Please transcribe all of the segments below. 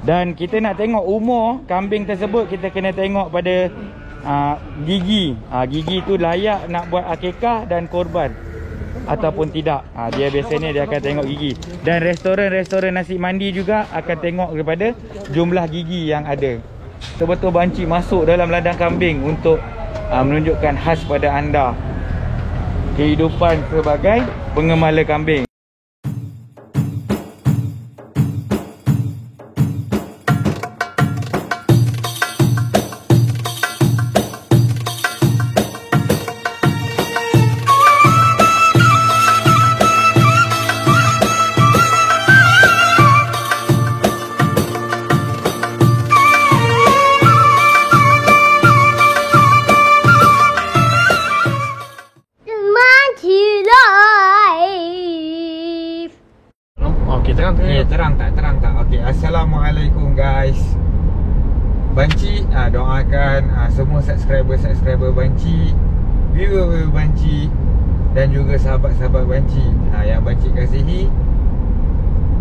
Dan kita nak tengok umur kambing tersebut, kita kena tengok pada gigi. Gigi tu layak nak buat akikah dan korban ataupun tidak. Dia biasanya dia akan tengok gigi. Dan restoran-restoran nasi mandi juga akan tengok kepada jumlah gigi yang ada. Betul-betul banci masuk dalam ladang kambing untuk menunjukkan khas pada anda kehidupan sebagai pengemala kambing. Terang tak? Okey, Assalamualaikum guys. Banci, doakan semua subscriber Banci, viewer Banci dan juga sahabat-sahabat Banci yang Banci kasihi,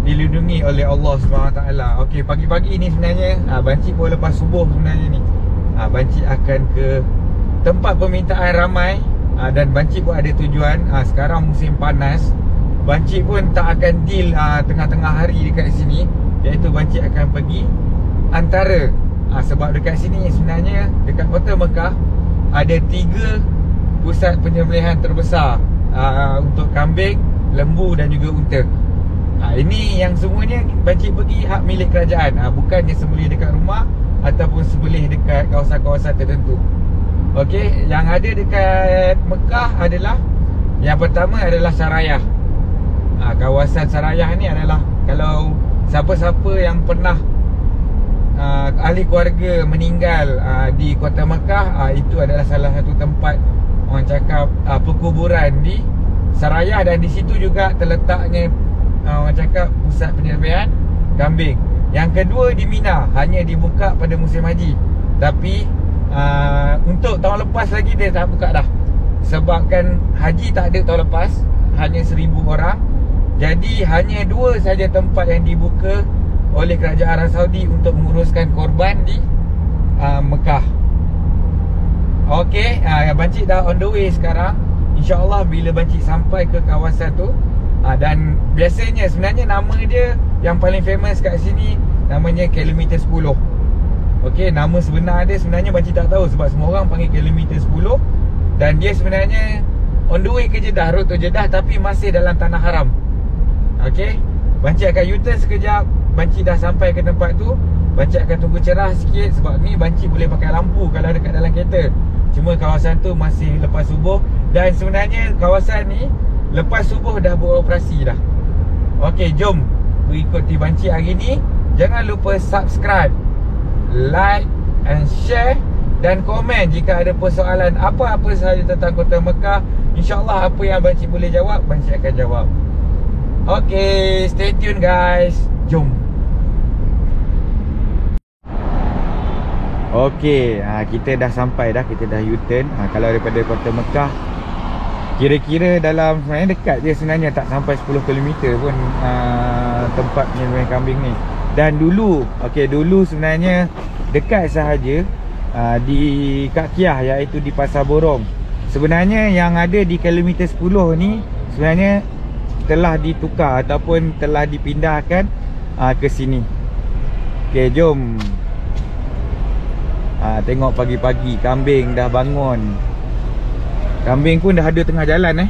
dilindungi oleh Allah SWT. Okey, pagi-pagi ni sebenarnya Banci pun lepas subuh sebenarnya ni Banci akan ke tempat permintaan ramai dan Banci pun ada tujuan. Sekarang musim panas, Banci pun tak akan deal tengah-tengah hari dekat sini, iaitu Banci akan pergi antara sebab dekat sini sebenarnya dekat Kota Mekah ada 3 pusat penyembelihan terbesar untuk kambing, lembu dan juga unta. Ini yang semuanya Banci pergi hak milik kerajaan, bukannya sembelih dekat rumah ataupun sembelih dekat kawasan-kawasan tertentu. Okey, yang ada dekat Mekah adalah, yang pertama adalah Sarayah. Kawasan Sarayah ni adalah, kalau siapa-siapa yang pernah ahli keluarga meninggal di Kota Mekah, itu adalah salah satu tempat orang cakap perkuburan di Sarayah. Dan di situ juga terletaknya orang cakap pusat penyembelihan kambing. Yang kedua di Mina, hanya dibuka pada musim haji. Tapi untuk tahun lepas lagi dia tak buka dah, sebabkan haji tak ada tahun lepas, hanya 1000 orang. Jadi hanya 2 saja tempat yang dibuka oleh kerajaan Arab Saudi untuk menguruskan korban di Mekah. Okey, Banci dah on the way sekarang. InsyaAllah bila Banci sampai ke kawasan tu, dan biasanya sebenarnya nama dia yang paling famous kat sini namanya Kilometer 10. Okey, nama sebenar dia sebenarnya Banci tak tahu, sebab semua orang panggil Kilometer 10. Dan dia sebenarnya on the way ke Jeddah, road to Jeddah, tapi masih dalam tanah haram. Okey, Banci akan U-turn sekejap. Banci dah sampai ke tempat tu, Banci akan tunggu cerah sikit, sebab ni Banci boleh pakai lampu kalau dekat dalam kereta. Cuma kawasan tu masih lepas subuh. Dan sebenarnya kawasan ni lepas subuh dah beroperasi dah. Okey, jom ikuti Banci hari ni. Jangan lupa subscribe, like and share dan komen jika ada persoalan apa-apa sahaja tentang Kota Mekah. InsyaAllah apa yang Banci boleh jawab, Banci akan jawab. Okay, stay tune guys. Jom. Okay, kita dah sampai dah. Kita dah U-turn. Kalau daripada Kota Mekah, kira-kira dalam, sebenarnya dekat je sebenarnya, tak sampai 10 km pun tempat penyembelihan kambing ni. Dan dulu, dulu sebenarnya dekat sahaja di Kak Kiah, iaitu di Pasar Borong. Sebenarnya yang ada di Kilometer 10 ni sebenarnya telah ditukar ataupun telah dipindahkan ke sini. Okey, jom. Tengok pagi-pagi kambing dah bangun. Kambing pun dah ada tengah jalan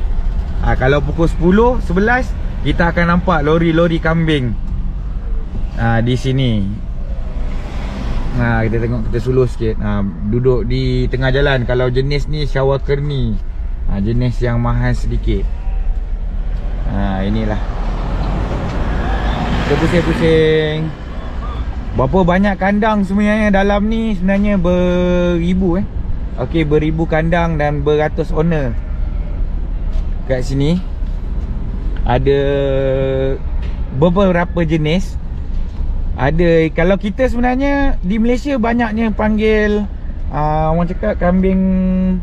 Kalau pukul 10, 11 kita akan nampak lori-lori kambing di sini. Kita tengok, kita suluh sikit. Duduk di tengah jalan. Kalau jenis ni Shawakerni, jenis yang mahal sedikit. Inilah. Kita pusing-pusing. Berapa banyak kandang sebenarnya dalam ni? Sebenarnya beribu Okey, beribu kandang dan beratus owner. Kat sini ada beberapa jenis. Ada, kalau kita sebenarnya di Malaysia banyaknya panggil orang cakap kambing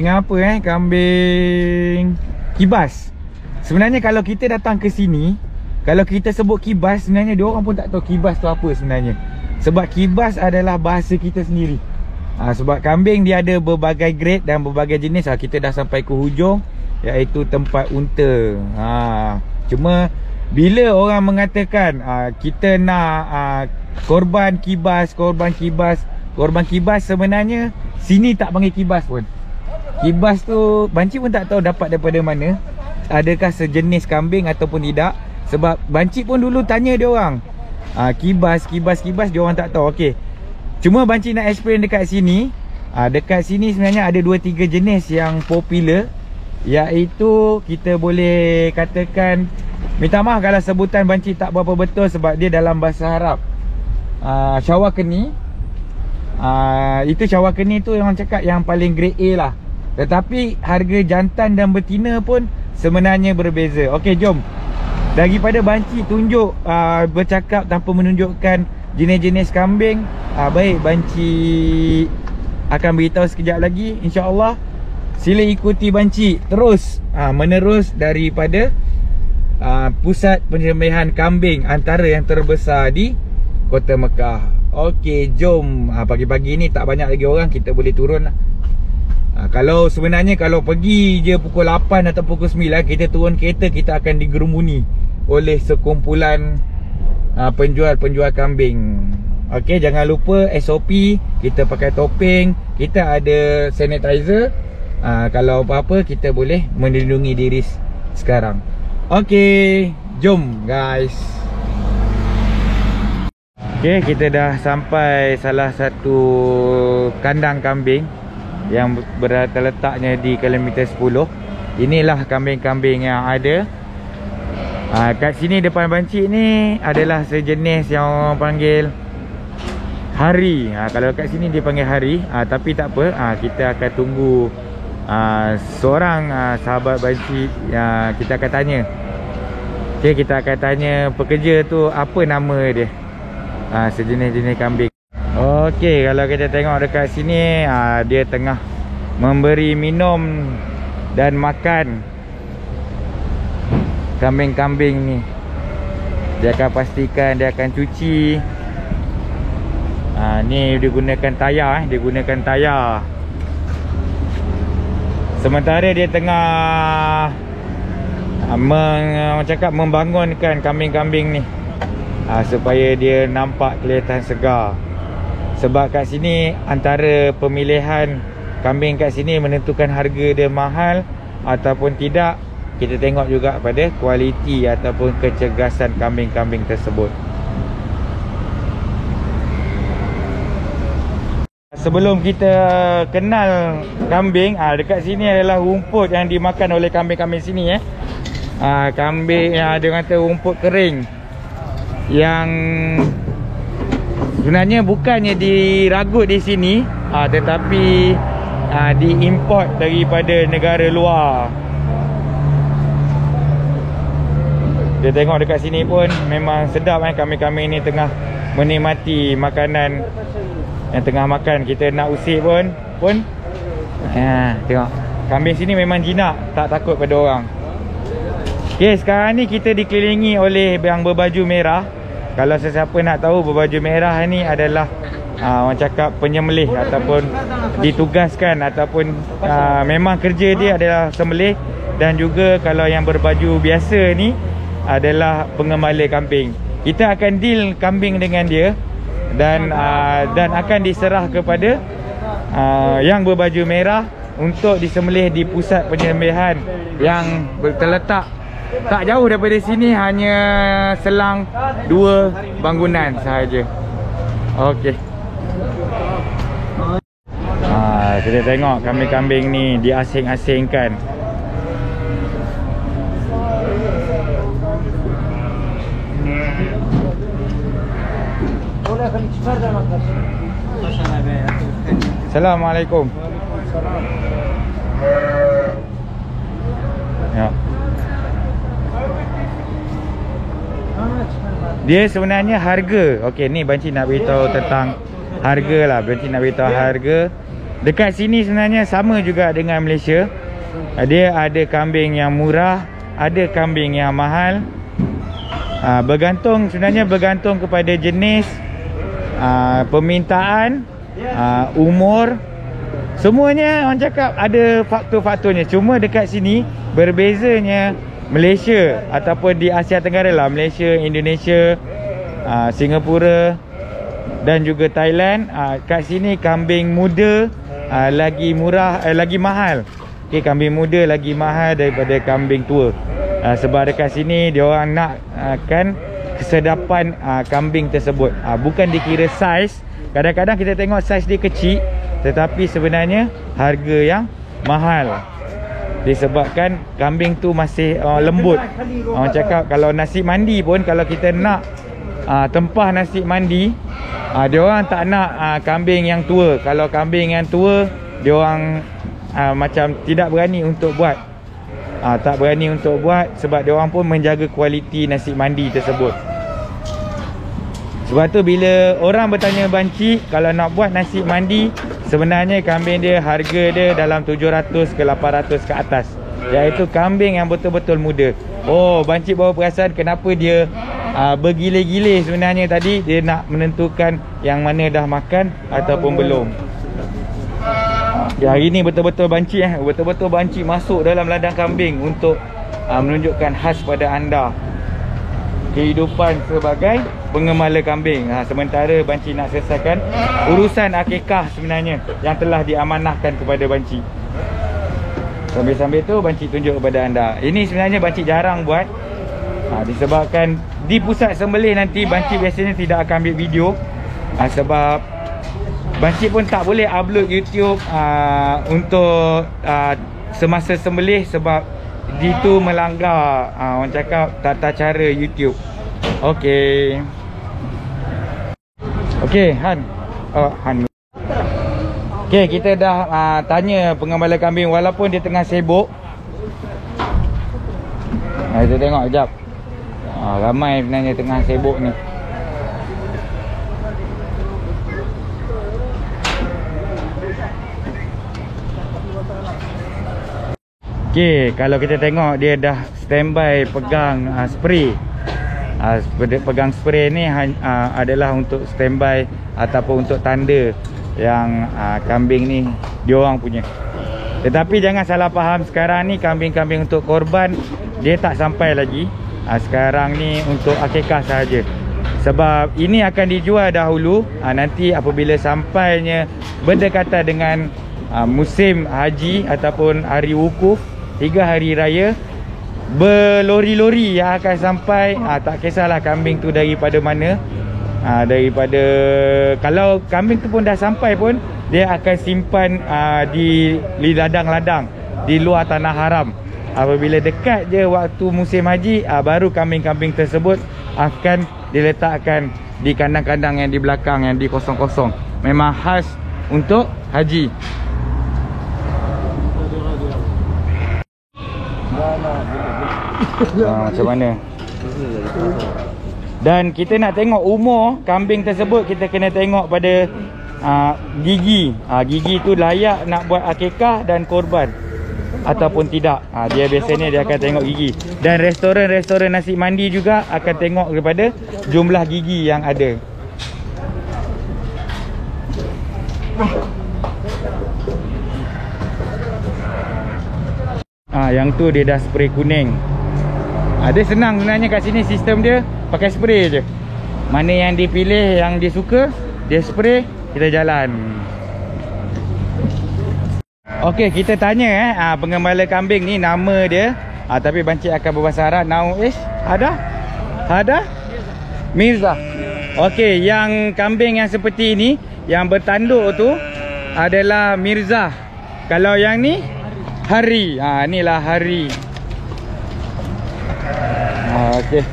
apa kambing kibas. Sebenarnya kalau kita datang ke sini, Kalau kita sebut kibas, sebenarnya dia orang pun tak tahu kibas tu apa sebenarnya. Sebab kibas adalah bahasa kita sendiri. Sebab kambing dia ada berbagai grade dan berbagai jenis. Kita dah sampai ke hujung, iaitu tempat unta. Cuma bila orang mengatakan kita nak korban kibas, sebenarnya sini tak panggil kibas pun. Kibas tu banci pun tak tahu dapat daripada mana. Adakah sejenis kambing ataupun tidak. Sebab banci pun dulu tanya dia orang, kibas dia orang tak tahu. Okey, cuma banci nak explain dekat sini. Dekat sini sebenarnya ada 2-3 jenis yang popular, iaitu kita boleh katakan, minta maaf kalau sebutan banci tak berapa betul sebab dia dalam bahasa Arab. Syawakeni. Itu syawakeni tu yang cakap yang paling grade A lah. Tetapi harga jantan dan betina pun sebenarnya berbeza. Okey, jom. Daripada banci tunjuk bercakap tanpa menunjukkan jenis-jenis kambing, baik banci akan beritahu sekejap lagi, insya-Allah. Sila ikuti banci terus menerus daripada pusat penyembelihan kambing antara yang terbesar di Kota Mekah. Okey, jom. Pagi-pagi ni tak banyak lagi orang, kita boleh turun lah. Kalau sebenarnya kalau pergi je pukul 8 atau pukul 9, kita turun kereta, kita akan digerumuni oleh sekumpulan penjual-penjual kambing. Okey, jangan lupa SOP, kita pakai topeng, kita ada sanitizer. Kalau apa-apa kita boleh melindungi diri sekarang. Okey, jom guys. Okey, kita dah sampai salah satu kandang kambing yang terletaknya di kilometer 10. Inilah kambing-kambing yang ada. Kat sini depan banci ni adalah sejenis yang orang panggil hari. Kalau kat sini dia panggil hari, tapi tak apa. Kita akan tunggu seorang sahabat banci. Kita akan tanya. Okay, kita akan tanya pekerja tu apa nama dia. Sejenis-jenis kambing. Okey, kalau kita tengok dekat sini, dia tengah memberi minum dan makan kambing-kambing ni. Dia akan pastikan dia akan cuci. Ni dia gunakan tayar, dia gunakan tayar. Sementara dia tengah membangunkan kambing-kambing ni, supaya dia nampak kelihatan segar. Sebab kat sini antara pemilihan kambing kat sini menentukan harga dia mahal ataupun tidak. Kita tengok juga pada kualiti ataupun kecergasan kambing-kambing tersebut. Sebelum kita kenal kambing, dekat sini adalah rumput yang dimakan oleh kambing-kambing sini. Kambing yang dia kata rumput kering, yang sebenarnya bukannya diragut di sini, tetapi diimport daripada negara luar. Dia tengok dekat sini pun memang sedap. Kambing-kambing ni tengah menikmati makanan yang tengah makan. Kita nak usik pun tengok. Kambing sini memang jinak, tak takut pada orang. Okay, sekarang ni kita dikelilingi oleh yang berbaju merah. Kalau sesiapa nak tahu, berbaju merah ni adalah orang cakap penyembelih ataupun ditugaskan ataupun memang kerja dia adalah sembelih. Dan juga kalau yang berbaju biasa ni adalah pengembala kambing. Kita akan deal kambing dengan dia dan akan diserah kepada yang berbaju merah untuk disembelih di pusat penyembelihan yang terletak tak jauh daripada sini, hanya selang 2 bangunan sahaja. Okey. Kita tengok kambing-kambing ni diasing-asingkan. Assalamualaikum. Ya. Dia sebenarnya harga. Okey, ni banci nak beritahu tentang harga lah. Banci nak beritahu harga. Dekat sini sebenarnya sama juga dengan Malaysia. Dia ada kambing yang murah, ada kambing yang mahal. Bergantung, sebenarnya bergantung kepada jenis, permintaan, umur. Semuanya orang cakap ada faktor-faktornya. Cuma dekat sini berbezanya Malaysia ataupun di Asia Tenggara lah, Malaysia, Indonesia, Singapura dan juga Thailand. Kat sini kambing muda lagi murah, lagi mahal. Okay, kambing muda lagi mahal daripada kambing tua. Sebab dekat sini diorang nak kan kesedapan kambing tersebut. Bukan dikira saiz. Kadang-kadang kita tengok saiz dia kecil, tetapi sebenarnya harga yang mahal. Disebabkan kambing tu masih lembut. Orang cakap kalau nasi mandi pun, kalau kita nak tempah nasi mandi, diorang tak nak kambing yang tua. Kalau kambing yang tua, diorang macam tidak berani untuk buat. Tak berani untuk buat sebab diorang pun menjaga kualiti nasi mandi tersebut. Sebab tu bila orang bertanya banci, kalau nak buat nasi mandi, sebenarnya kambing dia, harga dia dalam 700 ke 800 ke atas, iaitu kambing yang betul-betul muda. Oh, banci baru perasan kenapa dia bergile-gile sebenarnya tadi. Dia nak menentukan yang mana dah makan ataupun belum. Ya, hari ni betul-betul banci betul-betul banci masuk dalam ladang kambing untuk menunjukkan khas pada anda kehidupan sebagai pengemala kambing. Sementara banci nak selesaikan urusan akikah sebenarnya yang telah diamanahkan kepada banci. Sambil-sambil tu banci tunjuk kepada anda. Ini sebenarnya banci jarang buat, disebabkan di pusat sembelih nanti banci biasanya tidak akan ambil video, sebab banci pun tak boleh upload YouTube untuk semasa sembelih, sebab itu melanggar orang cakap tata cara YouTube. Okey. Okey, Han. Han. Okey, kita dah tanya pengembala kambing walaupun dia tengah sibuk. Kita tengok sekejap. Ramai sebenarnya tengah sibuk ni. Okey, kalau kita tengok dia dah standby pegang spray. Pegang spray ni adalah untuk standby ataupun untuk tanda yang kambing ni diorang punya. Tetapi jangan salah faham, sekarang ni kambing-kambing untuk korban dia tak sampai lagi. Sekarang ni untuk akikah sahaja. Sebab ini akan dijual dahulu, nanti apabila sampainya berdekatan dengan musim haji ataupun hari wukuf, 3 hari raya, berlori-lori yang akan sampai. Tak kisahlah kambing tu daripada mana, daripada, kalau kambing tu pun dah sampai pun, dia akan simpan di ladang-ladang di luar tanah haram. Apabila dekat je waktu musim haji, baru kambing-kambing tersebut akan diletakkan di kandang-kandang yang di belakang, yang di kosong-kosong. Memang khas untuk haji. Macam mana? Dan kita nak tengok umur kambing tersebut, kita kena tengok pada gigi. Gigi tu layak nak buat akikah dan korban ataupun tidak. Dia biasanya dia akan tengok gigi. Dan restoran-restoran nasi mandi juga akan tengok kepada jumlah gigi yang ada. Yang tu dia dah spray kuning. Dia senang sebenarnya kat sini, sistem dia pakai spray je. Mana yang dipilih, yang dia suka, dia spray, kita jalan. Okey, kita tanya pengembala kambing ni nama dia. Tapi banci akan berbahasa Arab. Now is Hada Mirza. Okey, yang kambing yang seperti ini, yang bertanduk tu adalah Mirza. Kalau yang ni Hari. Inilah Hari. Okey.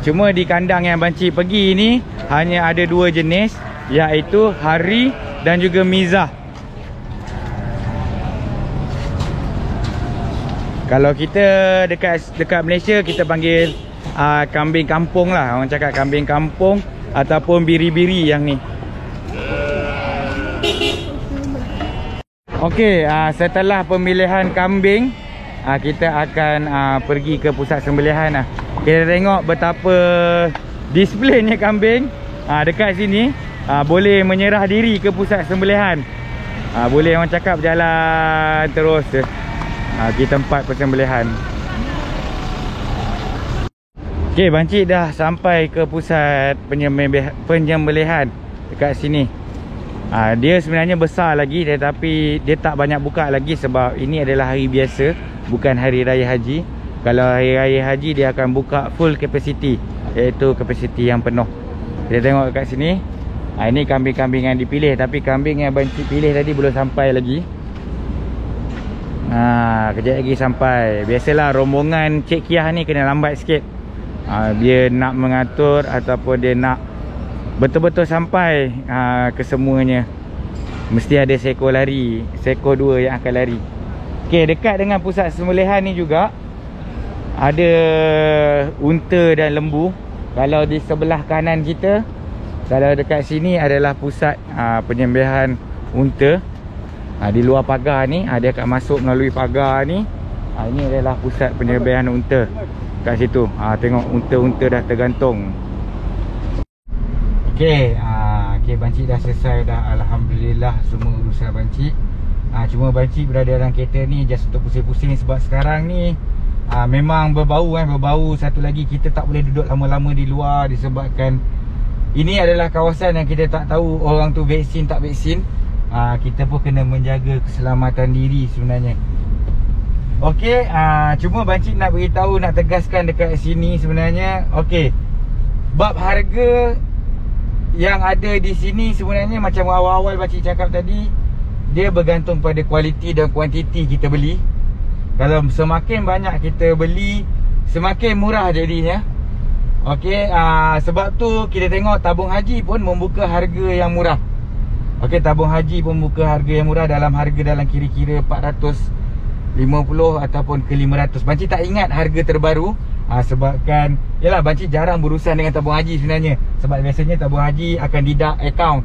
Cuma di kandang yang banci pergi ni hanya ada 2 jenis, iaitu Hari dan juga Mizah. Kalau kita dekat Malaysia, kita panggil kambing kampung lah. Orang cakap kambing kampung ataupun biri-biri yang ni. Okey, setelah pemilihan kambing, kita akan pergi ke pusat sembelihan lah. Kita tengok betapa displaynya kambing dekat sini. Boleh menyerah diri ke pusat sembelihan. Boleh orang cakap jalan terus ke tempat persembelihan. Okey, Bancik dah sampai ke pusat penyembelihan dekat sini. Dia sebenarnya besar lagi, tetapi dia tak banyak buka lagi sebab ini adalah hari biasa, bukan hari raya haji. Kalau hari raya haji dia akan buka full capacity, iaitu capacity yang penuh. Kita tengok kat sini. Ini kambing-kambing yang dipilih, tapi kambing yang Bancik pilih tadi belum sampai lagi. Kejap lagi sampai. Biasalah rombongan Cik Kiah ni kena lambat sikit. Dia nak mengatur ataupun dia nak betul-betul sampai ke semuanya. Mesti ada seekor lari, seekor dua yang akan lari. Okey, dekat dengan pusat sembelihan ni juga ada unta dan lembu. Kalau di sebelah kanan kita, kalau dekat sini adalah pusat penyembelihan unta. Di luar pagar ni, dia akan masuk melalui pagar ni. Ini adalah pusat penyembelihan unta. Kat situ, tengok unta-unta dah tergantung. Okey, Bancik dah selesai dah. Alhamdulillah semua urusan Bancik. Cuma Bancik berada dalam kereta ni just untuk pusing-pusing sebab sekarang ni memang berbau kan. Berbau. Satu lagi, kita tak boleh duduk lama-lama di luar disebabkan ini adalah kawasan yang kita tak tahu orang tu vaksin tak vaksin. Kita pun kena menjaga keselamatan diri sebenarnya. Okey, cuma Bancik nak beritahu, nak tegaskan dekat sini sebenarnya. Okey, bab harga yang ada di sini sebenarnya macam awal-awal Bancik cakap tadi, dia bergantung pada kualiti dan kuantiti kita beli. Kalau semakin banyak kita beli, semakin murah jadinya. Okey, sebab tu kita tengok tabung haji pun membuka harga yang murah. Okey, tabung haji pun membuka harga yang murah, dalam kira-kira 450 ataupun ke 500. Bancik tak ingat harga terbaru sebabkan yalah Bancik jarang berurusan dengan tabung haji sebenarnya. Sebab biasanya tabung haji akan deduct account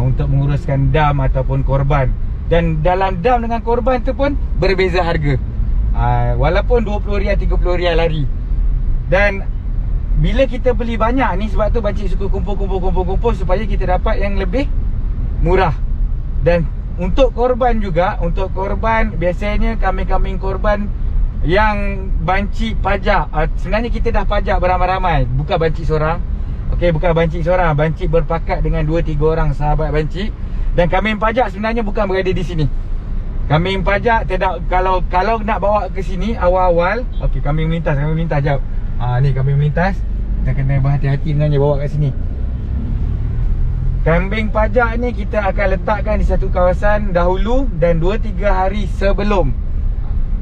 untuk menguruskan dam ataupun korban. Dan dalam dam dengan korban tu pun berbeza harga. Walaupun RM20, RM30 lari. Dan bila kita beli banyak ni, sebab tu Bancik suka kumpul supaya kita dapat yang lebih murah. Dan untuk korban juga, untuk korban biasanya kambing-kambing korban yang Bancik pajak. Sebenarnya kita dah pajak beramai-ramai, bukan Bancik seorang. Okey, bukan Bancik seorang. Bancik berpakat dengan 2-3 orang sahabat Bancik. Dan kambing pajak sebenarnya bukan berada di sini. Kambing pajak tidak, kalau nak bawa ke sini awal-awal. Okey, kambing melintas jap. Ni kambing melintas. Kita kena berhati-hati sebenarnya bawa kat sini. Kambing pajak ni kita akan letakkan di satu kawasan dahulu, dan 2-3 hari sebelum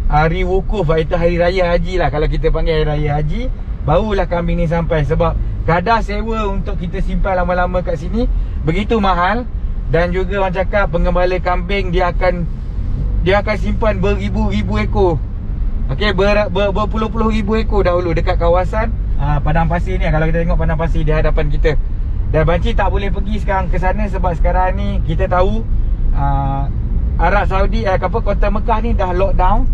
hari wukuf, iaitu hari raya haji lah. Kalau kita panggil hari raya haji, barulah kambing ni sampai. Sebab kadar sewa untuk kita simpan lama-lama kat sini begitu mahal. Dan juga orang cakap pengembala kambing dia akan simpan beribu-ribu ekor. Okey, berpuluh-puluh ribu ekor dahulu dekat kawasan padang pasir ni. Kalau kita tengok padang pasir di hadapan kita. Dan Bancik tak boleh pergi sekarang ke sana sebab sekarang ni kita tahu Arab Saudi, Kota Mekah ni dah lockdown.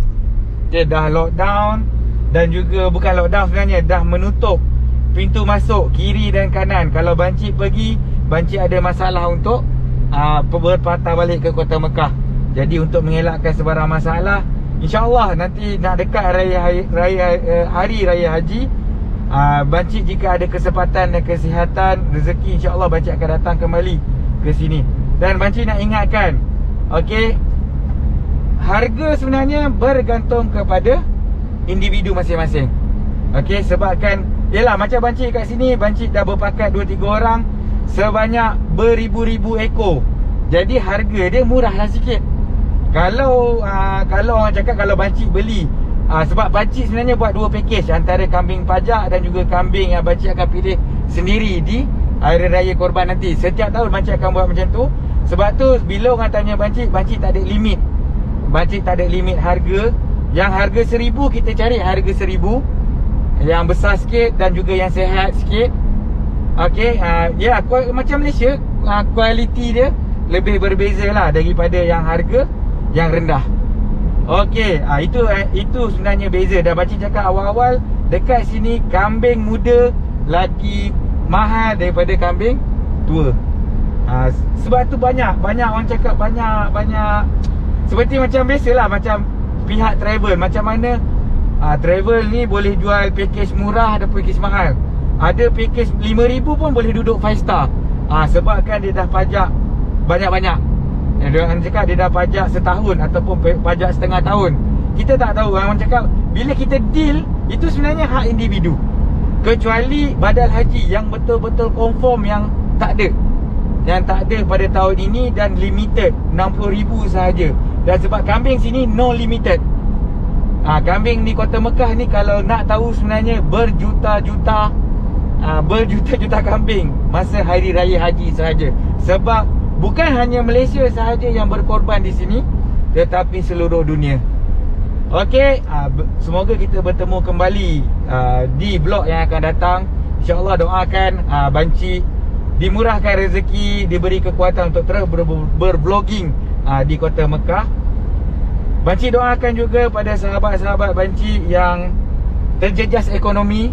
Dia dah lockdown. Dan juga bukan lockdown sebenarnya, dah menutup pintu masuk kiri dan kanan. Kalau Bancik pergi, Bancik ada masalah untuk berpatah balik ke Kota Mekah. Jadi untuk mengelakkan sebarang masalah, InsyaAllah nanti nak dekat hari raya haji, Bancik jika ada kesempatan dan kesihatan, rezeki, InsyaAllah Bancik akan datang kembali ke sini. Dan Bancik nak ingatkan, okey, harga sebenarnya bergantung kepada individu masing-masing. Okey, sebabkan yelah macam Bancik kat sini, Bancik dah berpakat 2-3 orang sebanyak beribu-ribu ekor. Jadi harga dia murah lah sikit. Kalau orang cakap kalau Bancik beli, sebab Bancik sebenarnya buat 2 pakej, antara kambing pajak dan juga kambing yang Bancik akan pilih sendiri di hari raya korban nanti. Setiap tahun Bancik akan buat macam tu. Sebab tu bila orang tanya Bancik, Bancik tak ada limit. Bancik tak ada limit harga. Yang harga 1000 kita cari harga 1000, yang besar sikit dan juga yang sihat sikit. Okey, ya macam Malaysia, kualiti dia lebih berbeza lah daripada yang harga yang rendah. Okey, itu sebenarnya beza. Dan Bancik cakap awal-awal, dekat sini kambing muda lagi mahal daripada kambing tua. Sebab tu banyak orang cakap banyak seperti macam biasalah, macam pihak travel, macam mana travel ni boleh jual package murah dan package mahal. Ada package 5,000 pun boleh duduk 5 star. Sebabkan dia dah pajak banyak-banyak. Yang diorang cakap dia dah pajak setahun ataupun pajak setengah tahun. Kita tak tahu. Orang cakap bila kita deal, itu sebenarnya hak individu. Kecuali badal haji yang betul-betul confirm yang tak ada. Yang tak ada pada tahun ini dan limited 60,000 sahaja. Dan sebab kambing sini no limited. Kambing di Kota Mekah ni kalau nak tahu sebenarnya berjuta-juta kambing masa hari raya haji sahaja. Sebab bukan hanya Malaysia sahaja yang berkorban di sini, tetapi seluruh dunia. Okey, semoga kita bertemu kembali di vlog yang akan datang. InsyaAllah doakan banci dimurahkan rezeki, diberi kekuatan untuk terus bervlogging di Kota Mekah. Banci doakan juga pada sahabat-sahabat banci yang terjejas ekonomi.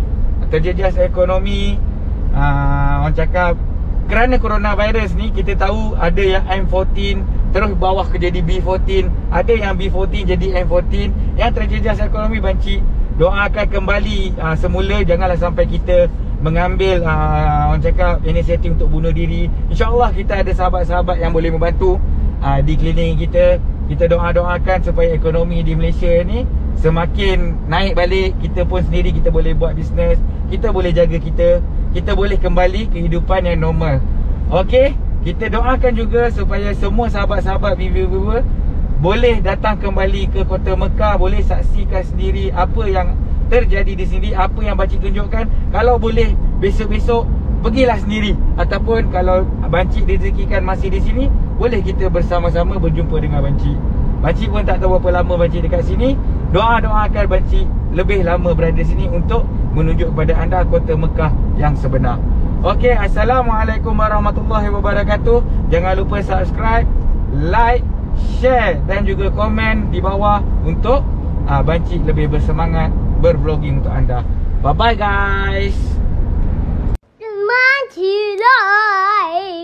Orang cakap kerana coronavirus ni, kita tahu ada yang M14 terus bawah ke jadi B14, ada yang B14 jadi M14. Yang terjejas ekonomi banci doakan kembali semula. Janganlah sampai kita mengambil orang cakap inisiatif untuk bunuh diri. InsyaAllah kita ada sahabat-sahabat yang boleh membantu di klinik kita. Kita doakan supaya ekonomi di Malaysia ni semakin naik balik. Kita pun sendiri kita boleh buat bisnes, kita boleh jaga kita boleh kembali kehidupan yang normal. Okey, kita doakan juga supaya semua sahabat-sahabat viewer boleh datang kembali ke Kota Mekah, boleh saksikan sendiri apa yang terjadi di sini, apa yang Bancik tunjukkan. Kalau boleh besok-besok pergilah sendiri, ataupun kalau Bancik direzekikan masih di sini, boleh kita bersama-sama berjumpa dengan Bancik. Bancik pun tak tahu berapa lama Bancik dekat sini. Doakan Bancik lebih lama berada sini untuk menunjuk kepada anda Kota Mekah yang sebenar. Okey, Assalamualaikum warahmatullahi wabarakatuh. Jangan lupa subscribe, like, share dan juga komen di bawah untuk Bancik lebih bersemangat bervlogging untuk anda. Bye bye guys. Bancik live.